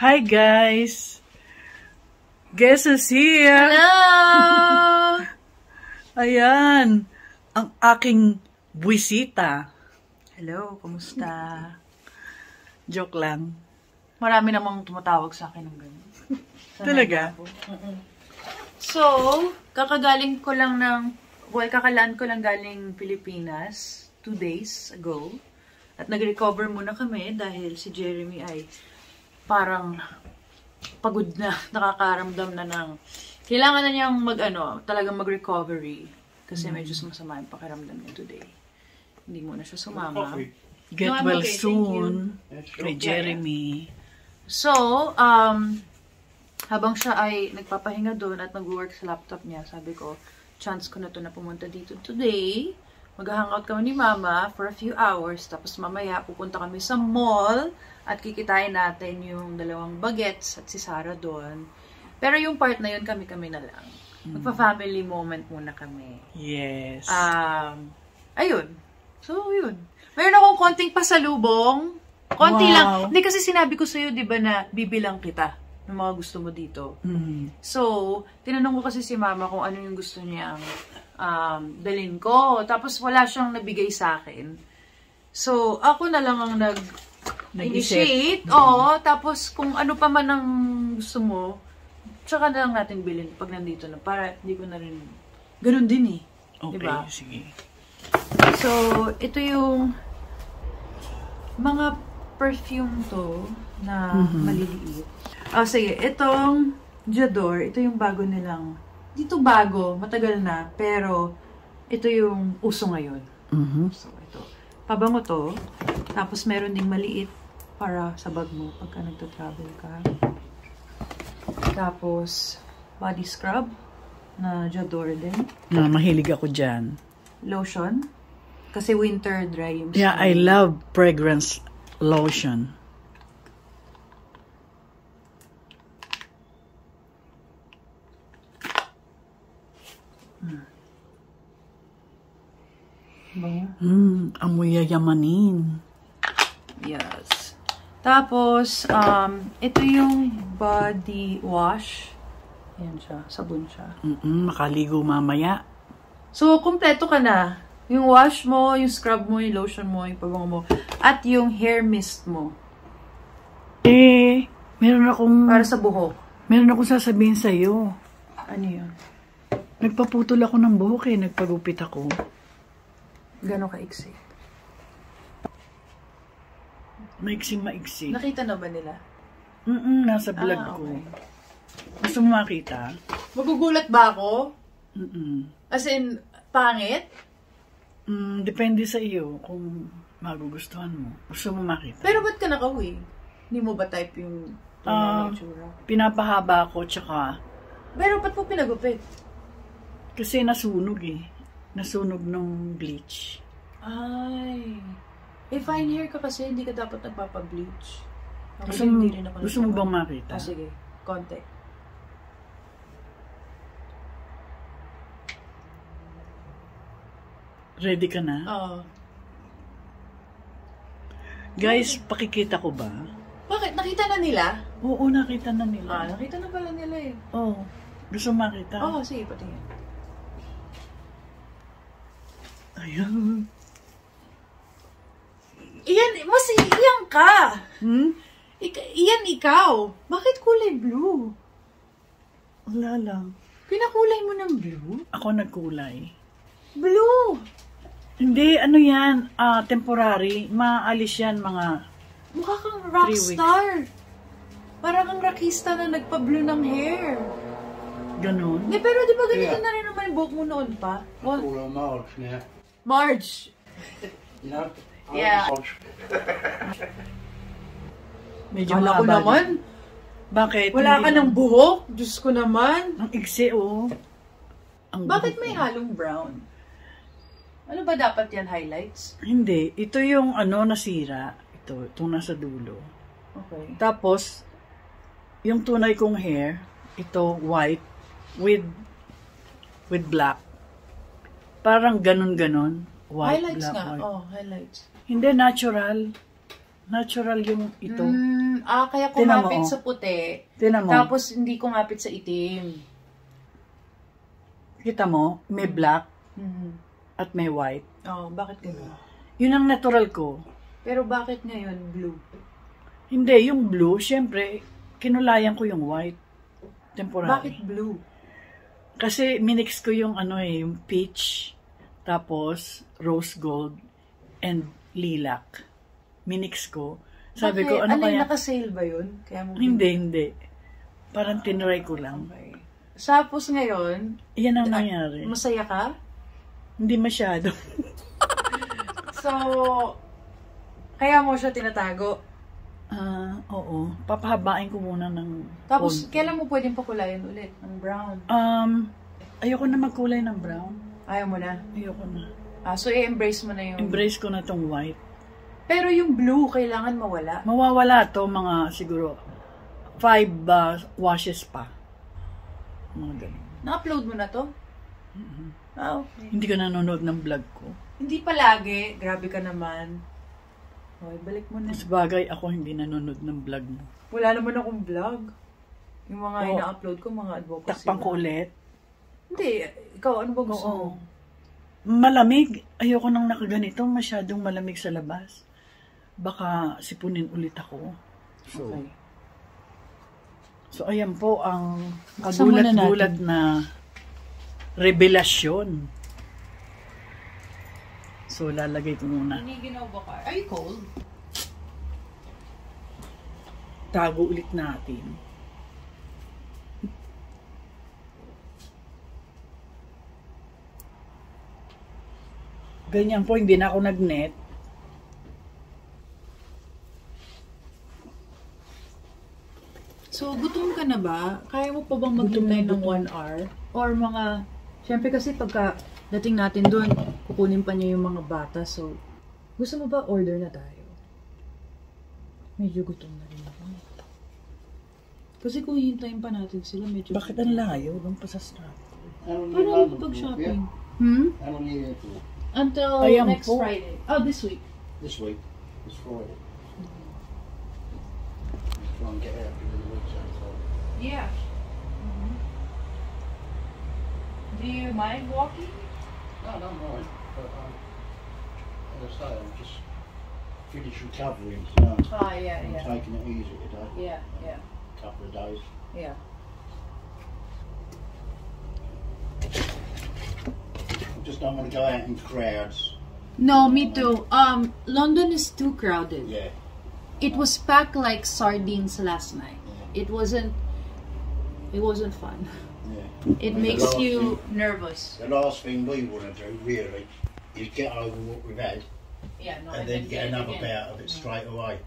Hi guys! Guess who's here? Hello! Ayan, ang aking buwisita. Hello, kumusta? Joke lang. Marami namang tumatawag sa akin ng ganun. Talaga? So, kakagaling ko lang kakalaan ko lang galing Pilipinas 2 days ago. At nag-recover muna kami dahil si Jeremy ay parang pagod na, nakakaramdam na ng kailangan na niyang talagang mag-recovery kasi medyo sumasama yung pakiramdam niya today. Hindi muna siya sumama. Get well soon kay Jeremy. So, habang siya ay nagpapahinga doon at nag-work sa laptop niya, sabi ko, chance ko na to na pumunta dito today. Mag-hangout kami ni Mama for a few hours. Tapos mamaya pupunta kami sa mall at kikitain natin yung 2 bagets at si Sarah doon. Pero yung part na yun, kami-kami na lang. Magpa-family moment muna kami. Yes. Ayun. So, yun. Mayroon akong konting pasalubong. Konti lang. Hindi kasi sinabi ko sa'yo, di ba, na bibilang kita ng mga gusto mo dito. So, tinanong ko kasi si Mama kung ano yung gusto niyang dalhin ko. Tapos, wala siyang nabigay sa akin. So, ako na lang ang nag-initiate. Oo. Tapos, kung ano pa man ang gusto mo, tsaka na lang natin bilhin pag nandito na. Para hindi ko na rin ganun din eh. Okay, diba? sige. So, ito yung mga perfume to na maliliit. Sige, itong J'adore, ito yung bago nilang, dito bago, matagal na, pero ito yung uso ngayon. So, ito. Pabango to, tapos meron ding maliit para sa bag mo pagka nagta-travel ka. Tapos, body scrub na J'adore din. Mahilig ako dyan. Lotion. Kasi winter dry yung Yeah, I love fragrance lotion. Amoy yayamanin. Yes. Tapos, ito yung body wash. Ayan siya. Sabon siya. Makaligo mamaya. So, kumpleto ka na. Yung wash mo, yung scrub mo, yung lotion mo, yung pabango mo, at yung hair mist mo. Meron akong... Para sa buhok. Meron akong sasabihin sa'yo. Ano yun? Nagpaputol ako ng buhok nagpagupit ako. Gano'n ka-iksi? Maiksi. Nakita na ba nila? Nasa vlog ko. Okay. Gusto mo makita? Magugulat ba ako? As in, pangit? Depende sa iyo kung magugustuhan mo. Gusto mo makita? Pero ba't ka naka-wig? Hindi mo ba type yung itsura? Pinapahaba ako, tsaka... Pero ba't mo pinagupit? Kasi nasunog Nasunog ng bleach. Ay. Fine hair ka kasi, hindi ka dapat nagpapa-bleach. Gusto mo bang makita? Sige. Konti. Ready ka na? Oo. Guys, pakikita ko ba? Bakit? Nakita na nila? Oo, nakita na nila. Nakita na pala nila eh. Oo. Gusto mo makita? Oo, sige, patingin. Ayan. Mas iyan ka! Iyan ikaw! Bakit kulay blue? Wala lang. Pinakulay mo ng blue? Ako nagkulay. Blue! Hindi, ano yan, temporary. Maalis yan mga... Mukha kang rockstar. Parang kang rockista na nagpa-blue ng hair. Ganon? Pero di ba ganito na rin naman yung buhok mo noon pa? Marge, yeah. Marge! Yeah. Medyo Kala ko mahaba naman. Bakit? Wala ka ng buhok? Diyos ko naman. Ang iksi, Bakit may halong brown? Ano ba dapat yan? Highlights? Hindi. Ito yung nasira. Itong nasa dulo. Okay. Tapos, yung tunay kong hair, ito white with black. Parang ganon-ganon. White, Highlights black, nga. white. Oh, highlights. Hindi, natural. Natural yung ito. Kaya Tinan mo, kumapit oh. sa puti. Tinan mo. Tapos hindi kumapit sa itim. Kita mo, may black Mhm. at may white. Oh, bakit gano'n? Yun ang natural ko. Pero bakit ngayon blue? Hindi, yung blue, syempre, kinulayan ko yung white. Temporary. Bakit blue? Kasi minix ko yung yung peach, tapos rose gold, and lilac. Minix ko. Sabi ko, ano kaya? Naka-sale ba yun? Kaya mo Hindi. Parang tinry ko lang. Okay. Tapos ngayon, Yan ang nangyari. masaya ka? Hindi masyado. So, kaya mo siya tinatago. Oo. Papahabain ko muna ng Tapos, konti. kailan mo pwedeng pakulayan ulit ng brown? Ayoko na magkulay ng brown. Ayaw mo na? Ayoko na. So, i-embrace mo na yung... Embrace ko na tong white. Pero yung blue, kailangan mawala. Mawawala to mga siguro 5 washes pa. Mga ganun. Na-upload mo na to? Okay. Hindi ka nanonood ng vlog ko. Hindi palagi. Grabe ka naman. Okay, balik mo na. Sabagay ako hindi nanonood ng vlog mo. Wala naman akong vlog. Yung mga Oo. ina-upload ko, mga advocacy. Takpan ko ulit. Hindi. Ikaw, ano ba gusto mo? Oo. Malamig. Ayoko nang nakaganito. Masyadong malamig sa labas. Baka sipunin ulit ako. Okay. So, ayan po ang Buksan muna kagulat-gulat na revelasyon. So, lalagay ko muna. Hiniginaw ba ka? Are you cold? Tago ulit natin. Ganyan po, hindi na ako nag-net. So, gutom ka na ba? Kaya mo pa bang Gutom maghintay na ng gutom. 1 hour? Or mga... Siyempre kasi pagka dating natin doon, kukunin pa niya yung mga bata. So, gusto mo ba order na tayo? Medyo gutom na rin ako. Kasi kung hihintayin pa natin sila, medyo... Bakit ang layo? Doon pa sa stop. Paano kapag-shopping? How long are you here for? Until Ayan next po. Friday. Oh, this week. This week. This Friday. Just try and get out before the week's out. Yeah. Do you mind walking? No, I don't mind. But as I say, I'm just finished recovering tonight. Yeah. I'm taking it easy today. Yeah. Couple of days. Yeah. I just don't want to go out in crowds. No, me too. London is too crowded. Yeah. It was packed like sardines last night. Yeah. It wasn't fun. Yeah. It And makes the last you thing- nervous. The last thing we want to do, really, is get over what we've had Yeah, no. and then get another bout of it straight away.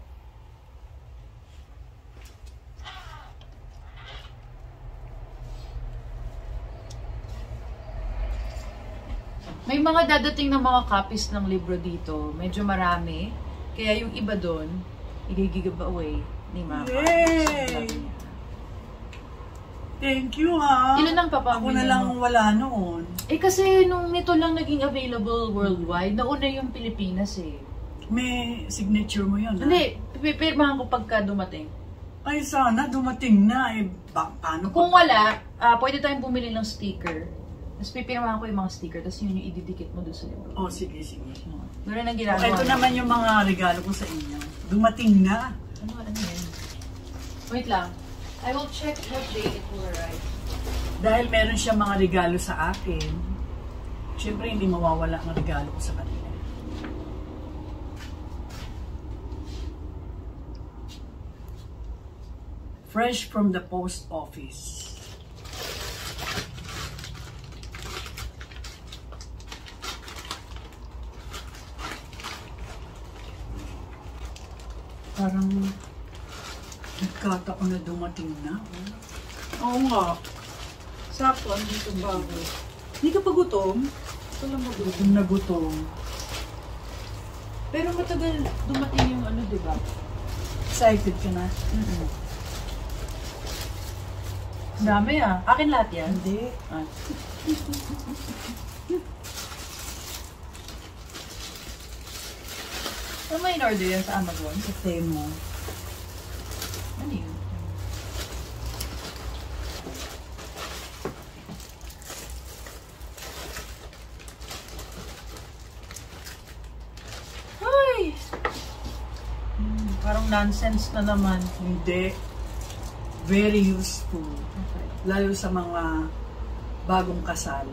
May mga dadating na mga copies ng libro dito. Medyo marami. Kaya yung iba doon, i-giveaway ni Mama. Yay! Thank you, ha? Ilan ang papamili Ako na lang mo? wala noon. Kasi nung nito lang naging available worldwide, nauna yung Pilipinas eh. May signature mo yun, ha? Hindi, pipirmahan ko pagka dumating. Ay, sana dumating na. Paano Kung wala, pwede tayong bumili ng sticker. Tapos pipirmahan ko yung mga sticker, tapos yun yung ididikit mo doon sa libro. Oh, sige. Gano'n ang ginagawa. Ito naman yung mga regalo ko sa inyo. Dumating na. Ano yan? Wait lang. I will check what day it will arrive. Dahil meron siya mga regalo sa akin, syempre hindi mawawala ang regalo ko sa kanila. Fresh from the post office. Parang nagkataon na dumating na. Oo nga. Sakto, andito ba ako? Hindi ka pa gutom? Ito lang magutom. Gutom na gutom. Pero matagal dumating yung ano, di ba? Excited ka na? Dami ah. Akin lahat yan. Hindi. Ano may in-order yan sa Amazon? Sa Temo. Parang nonsense na naman. Hindi. Very useful. Okay. Lalo sa mga bagong kasal.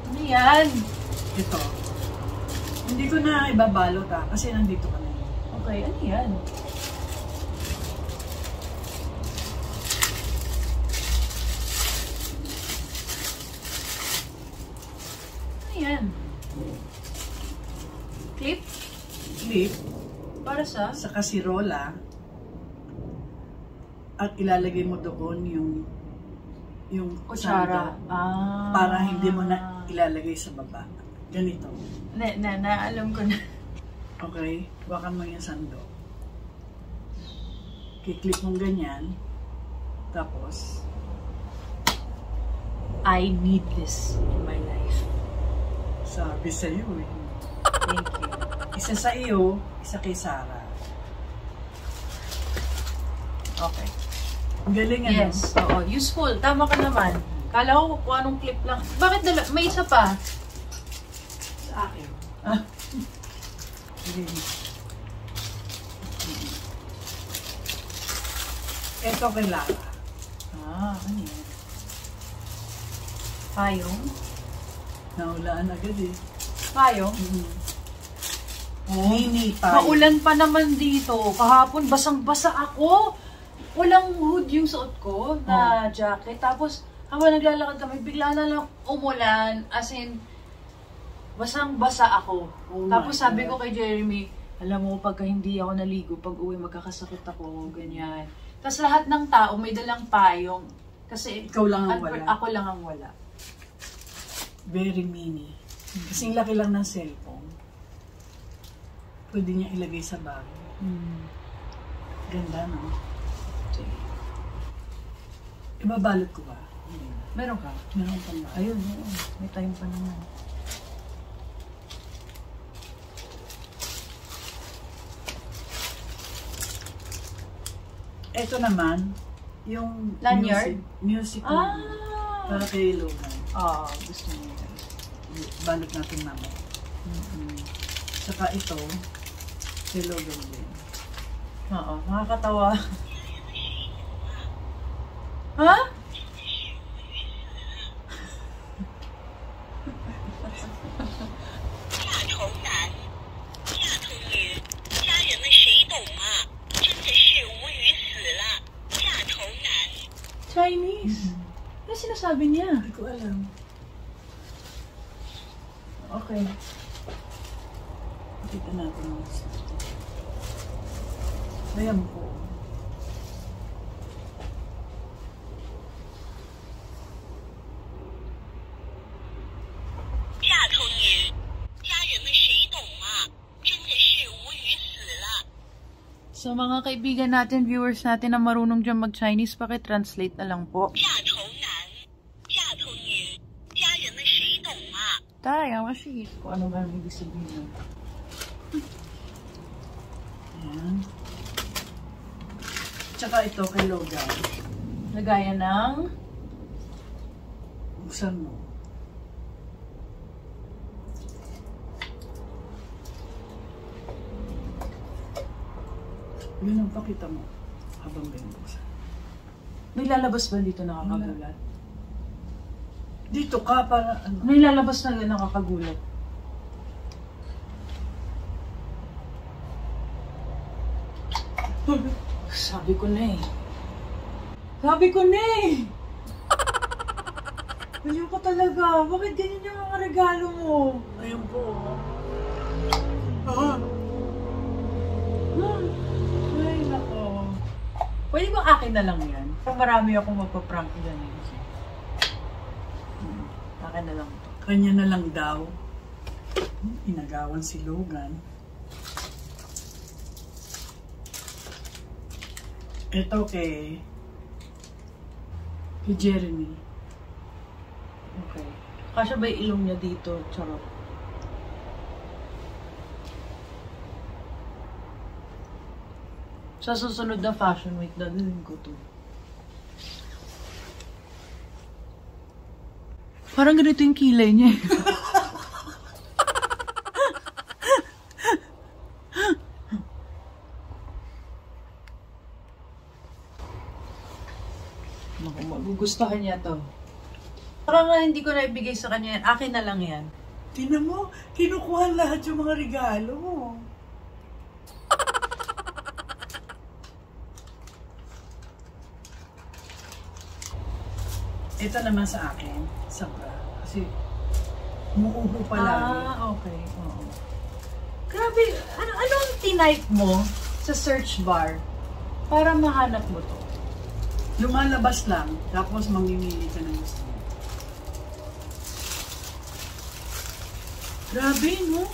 Ano yan? Ito. Hindi ko na ibabalot kasi nandito ka na. Okay, ano yan? Ano yan? Clip? Clip Para sa? sa kasirola at ilalagay mo doon yung Kutsara. sando para hindi mo na ilalagay sa baba. Ganito. Alam ko na. Okay? Wakan mo yung sando. Kiklip mong ganyan. Tapos, I need this in my life. sabi sa'yo eh. Thank you. Isa sa iyo, isa kay Sarah. Okay. Ang galing ano? Yes, oo. Useful. Tama ka naman. Kala ko kung anong clip lang. Bakit may isa pa? Sa akin. Hindi. Ito kay Lara. Ano yan? Payong? Naulaan agad eh. Payong? Mini tayo. Maulan pa naman dito. Kahapon, basang-basa ako. Walang hood yung suot ko na jacket. Tapos, habang naglalakad kami, bigla na lang umulan. As in, basang-basa ako. Oh Tapos my sabi God. ko kay Jeremy, alam mo, pagka hindi ako naligo, pag uwi, magkakasakit ako, ganyan. Tapos lahat ng tao may dalang payong. Kasi Ikaw lang ang wala. Ako lang ang wala. Very mini. Kasing laki lang ng cellphone. Pwede niya ilagay sa bag. Ganda, no? Ibabalot ko ba? Hindi na. Meron ka? Meron pa ba? Ayun, may time pa naman. Ito naman, yung Lanyard? music na para kay Logan. Gusto niya. Balot natin mamaya. Saka ito, kay Logan din. Oo, nakakatawa. Ha? Chinese? Ano sinasabi niya? Hindi ko alam. Okay. Kita natin. Ayan po. So mga kaibigan natin, viewers natin na marunong dyan mag-Chinese, paki-translate na lang po. Tayo, masigit ko. Ano ba ang ibig sabihin? Ayan. Tsaka ito kay Logan. Lagayan ng... Buksan mo. Yun ang pakita mo habang binubuksan. May lalabas ba dito nakakagulat? Dito ka para ano? May lalabas na nakakagulat. Sabi ko na eh. Sabi ko na eh! Ayun ko talaga. Bakit ganyan yung mga regalo mo? Ayun po. Ay, nako. Pwede ba akin na lang yan? Kung marami akong magpa-prank dyan eh. Akin na lang ito. Kanya na lang daw. Inagawan si Logan. Ito kay Jeremy. Okay. Kasya ba yung ilong niya dito? Charot. Sa susunod na Fashion Week, dadalhin ko to. Parang ganito yung kilay niya. Magugustuhan niya to. Parang nga hindi ko na ibigay sa kanya yan. Akin na lang yan. Tingnan mo, kinukuha lahat yung mga regalo. Ito naman sa akin, sabra. Kasi, umuubo pa lang. Okay. Oo. Grabe, anong tinype mo sa search bar para mahanap mo to? Lumalabas lang, tapos mamimili ka ng gusto mo. Grabe, no?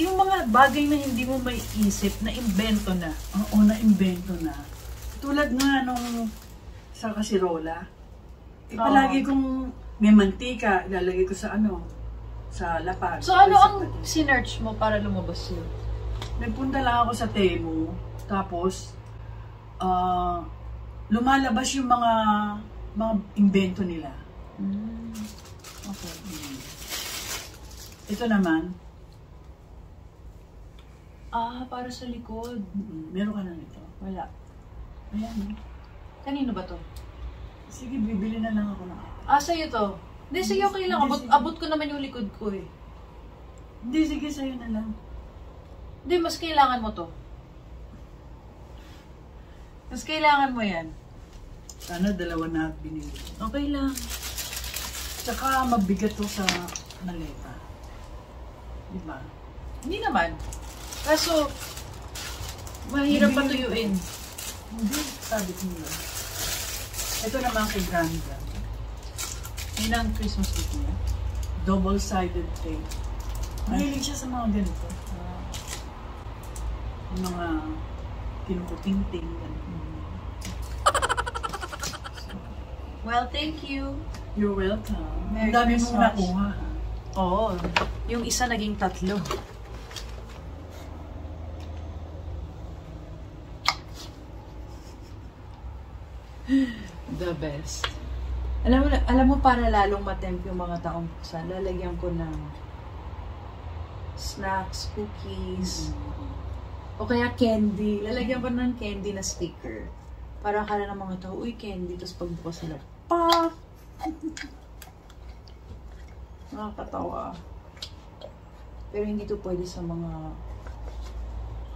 Yung mga bagay na hindi mo may isip, na imbento na. Oo, na-invento na. Tulad nga nung sa kasirola. Palagi kong may mantika, ilalagay ko sa sa lapag. So, ano ang sinearch mo para lumabas yun? Nagpunta lang ako sa Temu, tapos, lumalabas yung mga invento nila. Okay. Ito naman. Para sa likod. Meron ka na nito? Wala. Ayan. Kanino ba to? Sige, bibili na lang ako na. Sa'yo to. Hindi, sige, okay lang. Abot ko naman yung likod ko eh. Hindi, sige, sa'yo na lang. Hindi, mas kailangan mo to. Mas kailangan mo yan. Sana dalawa na binili. Okay lang. Tsaka mabigat to sa maleta. Diba? Hindi naman. Kaso, mahirap patuyuin. Hindi, sabi ko nila. Ito naman kay Granda. Yun ang Christmas gift niya. Double-sided tape. Mahilig siya sa mga ganito. Yung mga kinukuting-ting. Well, thank you. You're welcome. Merry Ang dami mong Christmas. nakuha. Oo. Yung isa naging 3. The best. Alam mo para lalong matemp yung mga taong buksan, lalagyan ko ng snacks, cookies, o kaya candy. Lalagyan ko ng candy na sticker. Para akala ng mga tao, uy, candy. Tapos pagbukas sila, pop! Nakakatawa. Pero hindi to pwede sa mga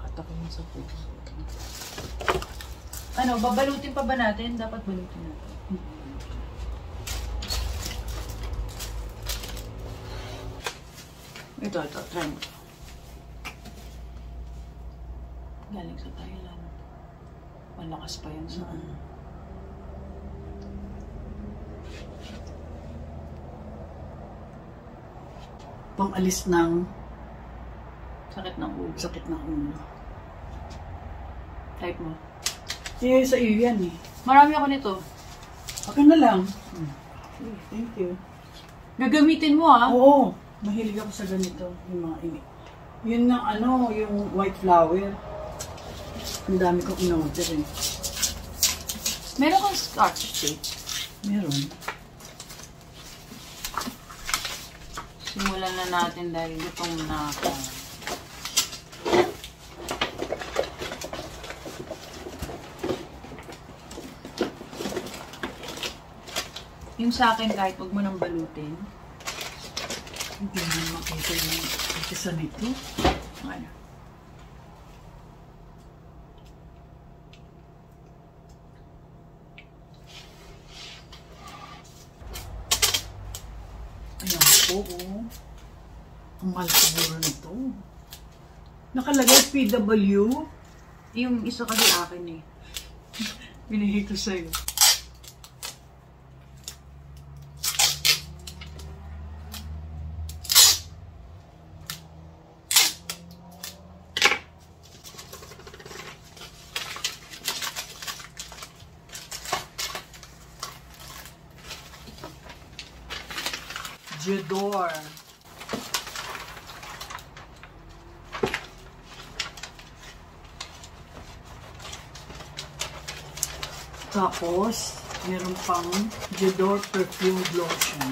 katakin sa puso. Babalutin pa ba natin? Dapat balutin natin. Ito, try mo. Galing sa Thailand. Malakas pa yan sa Pang-alis ng sakit ng ulo. sakit ng ulo. Type mo. Eh, sa iyo yan eh. Marami ako nito. Akin na lang. Thank you. Gagamitin mo Oo. Mahilig ako sa ganito. Yung mga ini. Yun na yung white flower. Ang dami kong in-order eh. Meron kang scotch tape. Meron. Simulan na natin dahil gutom na ako. Yung sa akin, kahit huwag mo nang balutin. Hindi mo makita yung isa nito. Ano? Ayan po, Ang mahal siguro nito. Nakalagay PW. Yung isa kasi akin eh. Binihi ko sa'yo. Jedor. Tapos, meron pang Jedor Perfume Lotion.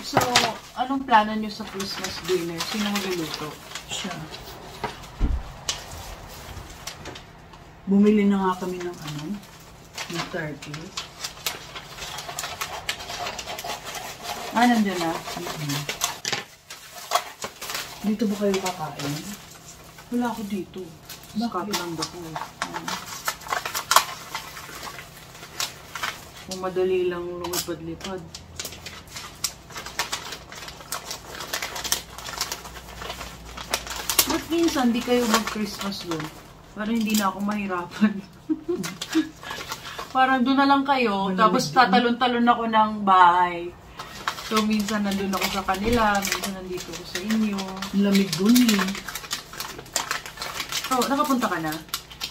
So, ano anong plano nyo sa Christmas dinner? Sino magluluto? Siya. Bumili na nga kami ng ng turkey. Nandiyan na? Dito ba kayo kakain? Wala ako dito. Bakit? Scotland ako. Kung madali lang lumipad-lipad. Ba't minsan di kayo mag-Christmas doon? Para hindi na ako mahirapan. Parang doon na lang kayo, tapos tatalon-talon ako ng bahay. So, minsan nandun ako sa kanila, minsan nandito ako sa inyo. Lamig dun eh. So, nakapunta ka na?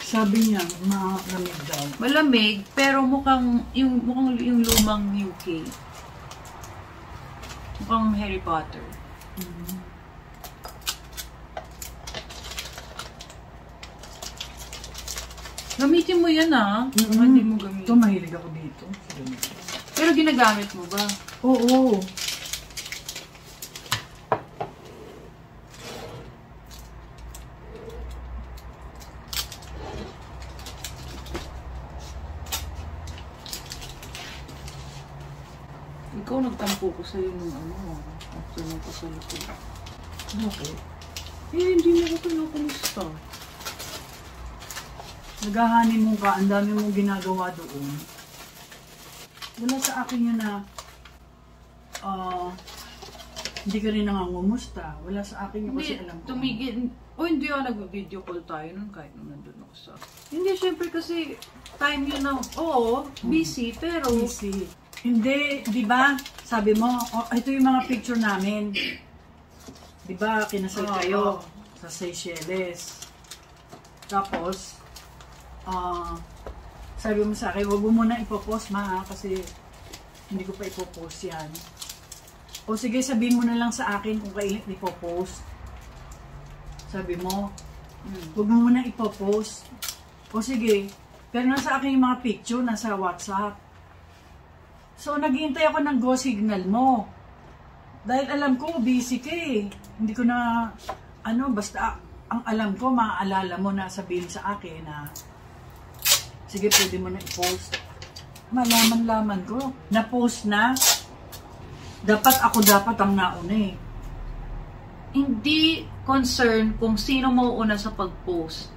Sabi niya, malamig daw. Malamig, pero mukhang yung lumang UK. Mukhang Harry Potter. Gamitin mo yan Hindi mo gamitin. Ito, mahilig ako dito. Pero ginagamit mo ba? Oo. Ikaw nagtampo ko sa'yo nung after ng kasal ko. Bakit? Hindi mo ko pinapalista. Naghahanin mo ka, ang dami mong ginagawa doon. Wala sa akin yun na hindi ka rin nangangumusta. Wala sa akin yun kasi alam ko. Hindi nag-video call tayo nun kahit nung nandun ako sa... Hindi, syempre kasi time yun na, busy, pero... Busy. Hindi, di ba? Sabi mo, ito yung mga picture namin. Di ba, kinasal kayo sa Seychelles. Tapos, sabi mo sa akin, huwag mo muna ipopost kasi hindi ko pa ipopost yan. O sige, sabihin mo na lang sa akin kung kailan ipopost. Sabi mo, huwag mo muna ipopost. O sige, pero nasa akin yung mga picture, nasa WhatsApp. So, naghihintay ako ng go signal mo. Dahil alam ko, busy ka eh. Hindi ko na, basta ang alam ko, maaalala mo na sabihin sa akin na sige, pwede mo na i-post. Malaman-laman ko. Na-post na. Dapat ang nauna eh. Hindi concern kung sino mauuna sa pag-post.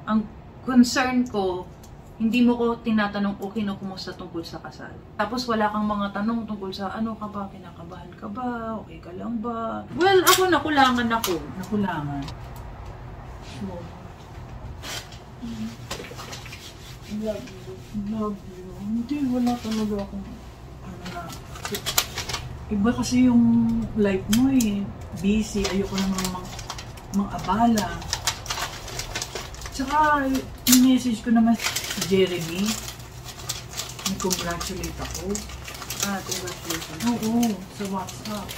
Ang concern ko, hindi mo ko tinatanong o kinukumusta tungkol sa kasal. Tapos wala kang mga tanong tungkol sa ano ka ba, kinakabahan ka ba, okay ka lang ba. Well, ako nakulangan ako. Nakulangan. So, love you. Hindi, wala talaga akong iba kasi yung life mo eh. Busy, ayoko naman mang-abala. Tsaka, message ko naman si Jeremy. Nag-congratulate ako. Congratulations. Oo, sa WhatsApp.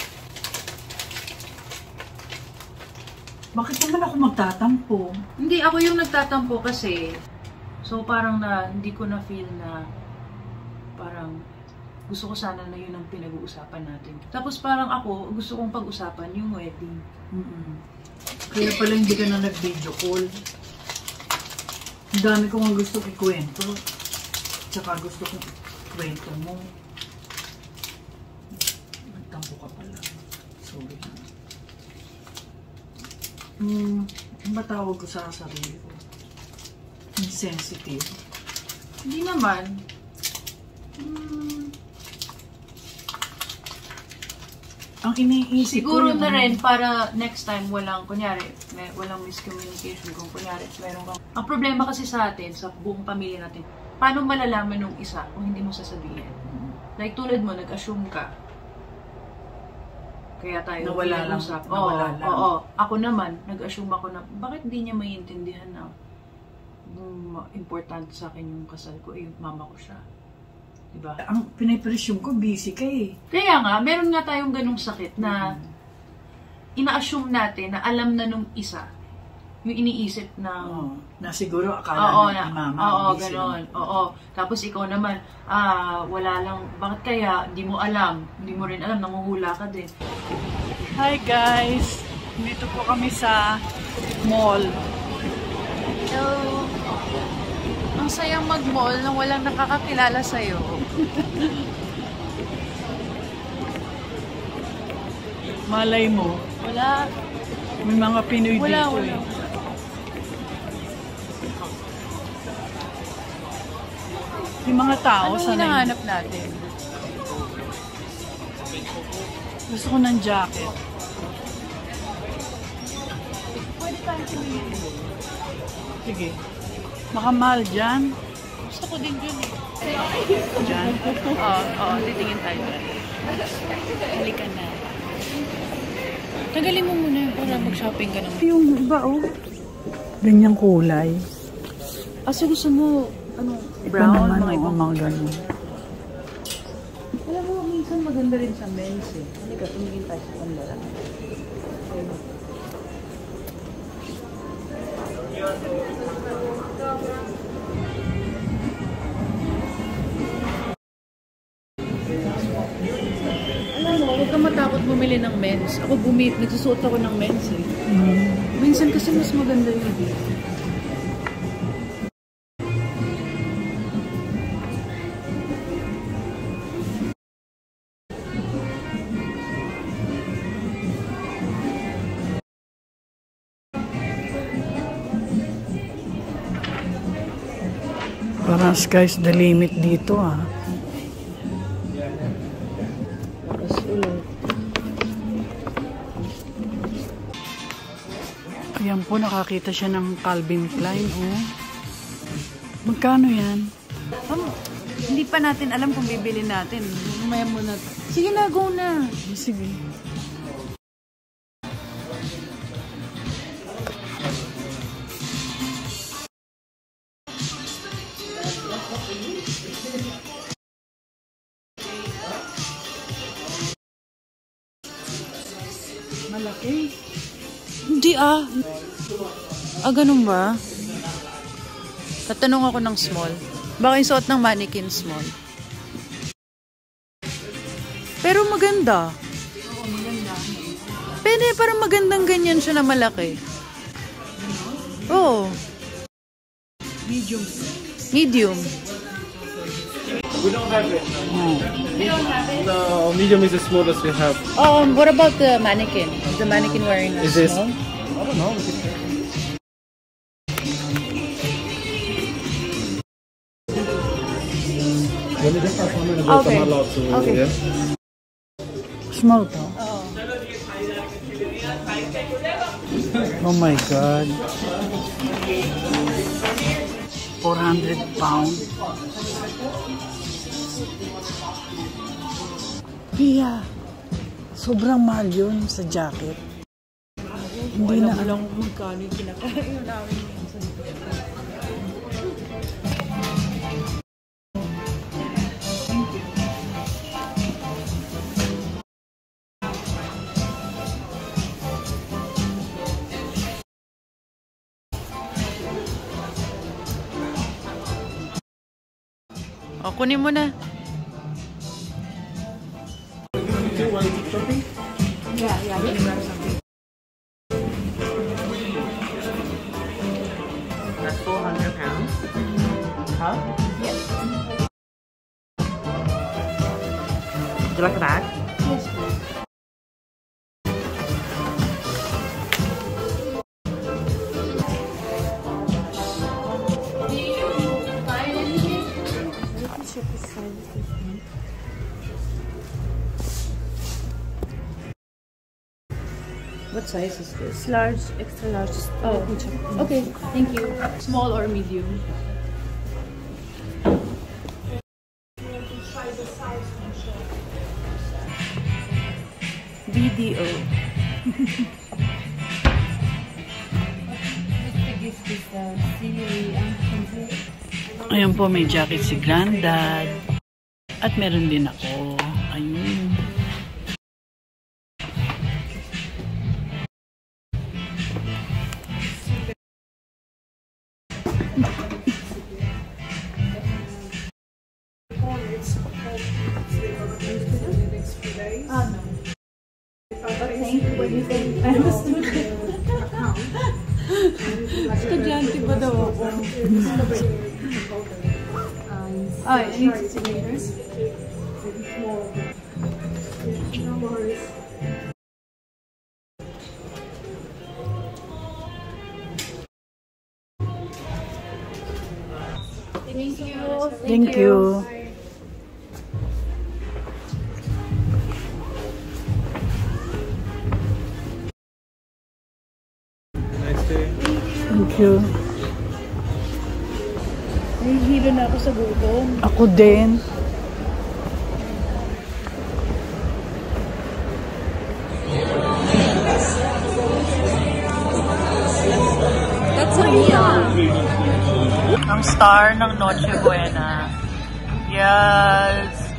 Bakit naman ako magtatampo? Hindi, ako yung nagtatampo kasi so parang hindi ko na feel na parang gusto ko sana na yun ang pinag-uusapan natin. Tapos parang ako, gusto kong pag-usapan yung wedding. Kaya pala hindi ka na nag-video call. Ang dami ko nga gusto ikwento. Tsaka gusto kong ikwento mo. Nagtampo ka pala. Sorry na. Ang matawag ko sa sarili ko. Insensitive. Hindi naman. Ang iniisip Siguro ko na rin para next time walang, kunyari, walang miscommunication kung kunyari meron kang... Ang problema kasi sa atin, sa buong pamilya natin, paano malalaman nung isa kung hindi mo sasabihin? Like tulad mo, nag-assume ka. Kaya tayo nawala lang. Oo. Ako naman, nag-assume ako na, bakit di niya maiintindihan na importante sa akin yung kasal ko, yung mama ko siya. Diba? Ang pinipresume ko, busy ka eh. Kaya nga, meron nga tayong ganung sakit na ina-assume natin na alam na nung isa yung iniisip na na siguro akala ni mama. Oo, gano'n. Oo. Tapos ikaw naman, wala lang, bakit kaya, hindi mo alam, hindi mo rin alam, nanguhula ka din. Hi guys! Dito po kami sa mall. Hello! Ang sayang mag-mall nang walang nakakakilala sa'yo. Malay mo, Wala. may mga Pinoy Wala, dito wala. eh. Yung mga tao Anong sanay. hinahanap natin? Gusto ko ng jacket. Pwede tayo tumingin. Sige. Baka mahal dyan. Gusto ko din yun eh. Dyan. Oo, titingin tayo dyan. Halika na. Tagalin mo muna para mag-shopping ka naman. Yung iba oh. Ganyang kulay. So gusto mo, ano, Iba naman, mga ibang mga ganun. Alam mo, minsan maganda rin sa men's eh. Halika, tumingin tayo sa pandaran. Alam mo, huwag kang matakot bumili ng men's. Ako nagsusuot ako ng men's eh. Minsan kasi mas maganda yun eh. Parang sky's the limit dito ah. Ayan po, nakakita siya ng Calvin Klein oh. Magkano yan? Hindi pa natin alam kung bibili natin. Mamaya muna. Sige na, go na. Sige. Malaki. Hindi ah. Ganun ba? Tatanong ako ng small. Baka yung suot ng mannequin small. Pero maganda. Oo, maganda. Pwede, parang magandang ganyan siya na malaki. Oo. Medium. Medium. We don't have it. No, medium is the smallest we have. What about the mannequin? Is the mannequin wearing a Is this? small? I don't know. Let me just have one minute. Okay. I'm allowed to. Okay. Yeah? Small to. Oh my God. 400 pounds. Iya. Sobrang mahal yun sa jacket. Hindi na alam kung magkano yung kinakain namin. Kunin mo na. Yeah, let me grab something. That's 400 pounds. Huh? Yes. Would you like a bag? Yes. What size is this? Large, extra large. Oh, okay. Thank you. Small or medium? BDO. Ayan po, may jacket si Granddad. At meron din ako. Ayun. Thank you. I'm a student. Estudyante ba daw ako? Ay, I need to see. No worries. Thank you. Nice day. Thank you. Nahihilo na ako sa gutom. Ako din. That's a meal. Ang star ng Noche Buena. Yes.